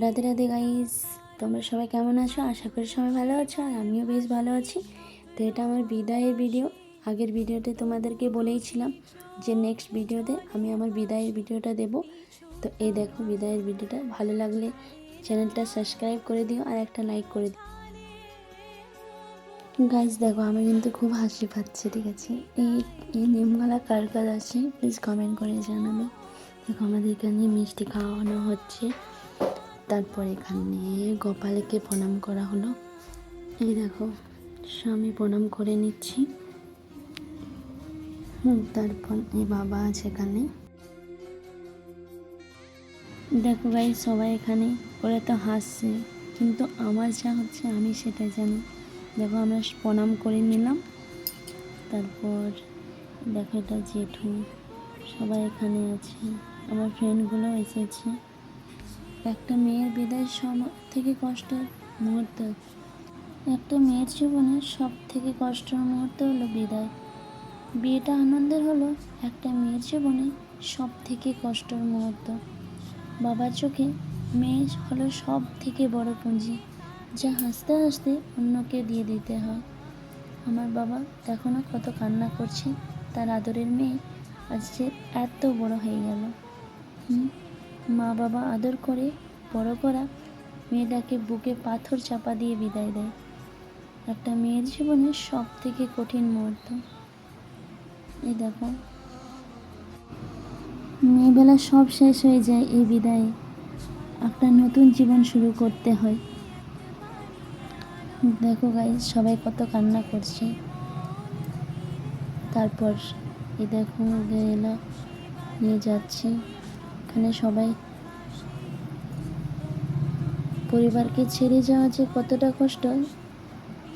Radhe Radhe guys, তোমরা সবাই কেমন আছো? আশা করি সবাই ভালো আছো আর আমিও বেশ ভালো আছি। তো এটা আমার বিদায়ের ভিডিও। আগের ভিডিওতে তোমাদেরকে বলেইছিলাম যে নেক্সট ভিডিওতে আমি আমার বিদায়ের ভিডিওটা দেব। তো এই দেখো বিদায়ের ভিডিওটা। ভালো লাগলে চ্যানেলটা সাবস্ক্রাইব করে দিও আর একটা লাইক করে দিও। গাইস দেখো আমি কিন্তু খুব হাসি পাচ্ছে, ঠিক আছে? এই নিমগালা কার কার আছে প্লিজ কমেন্ট করে জানাবে। দেখো আমাদের এখানে মিষ্টি খাওয়ানো হচ্ছে, তারপর এখানে গোপালকে প্রণাম করা হলো। এই দেখো স্বামী প্রণাম করে নিচ্ছি। তারপর এই বাবা আছে এখানে। দেখো ভাই সবাই এখানে ওরা তো হাসছে, কিন্তু আমার যা হচ্ছে আমি সেটা জানি। দেখো আমরা প্রণাম করে নিলাম। তারপর দেখো এটা জেঠু, সবাই এখানে আছে, আমার ফ্রেন্ডগুলো এসেছে। একটা মেয়ের বিদায় সব থেকে কষ্টের মুহূর্ত, একটা মেয়ের জীবনে সব থেকে কষ্টের মুহূর্ত হলো বিদায়। বিয়েটা আনন্দের হলো, একটা মেয়ের জীবনে সব থেকে কষ্টের মুহূর্ত। বাবার চোখে মেয়ে হলো সব থেকে বড় পুঁজি, যা হাসতে হাসতে অন্যকে দিয়ে দিতে হয়। আমার বাবা দেখো না কত কান্না করছে, তার আদরের মেয়ে আজকে এত বড় হয়ে গেল। মা বাবা আদর করে বড় করা মেয়েটাকে বুকে পাথর চাপা দিয়ে বিদায় দেয়। একটা মেয়ের জীবনে সব থেকে কঠিন মুহূর্ত। এই দেখো মেয়েবেলা সব শেষ হয়ে যায়, এই বিদায়ে একটা নতুন জীবন শুরু করতে হয়। দেখো গাইস সবাই কত কান্না করছে। তারপর এই দেখো গেলা নিয়ে যাচ্ছি, এখানে সবাই পরিবারকে ছেড়ে যাওয়া যে কতটা কষ্ট,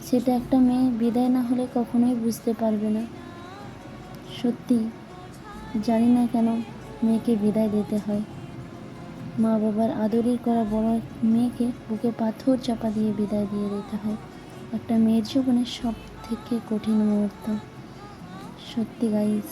সেটা একটা মেয়ে বিদায় না হলে কখনোই বুঝতে পারবে না। সত্যি জানি না কেন মেয়েকে বিদায় দিতে হয়। মা বাবার আদরের করা বড় মেয়েকে বুকে পাথর চাপা দিয়ে বিদায় দিয়ে দিতে হয়। একটা মেয়ের জীবনের সব থেকে কঠিন মুহূর্ত। সত্যি গাইস।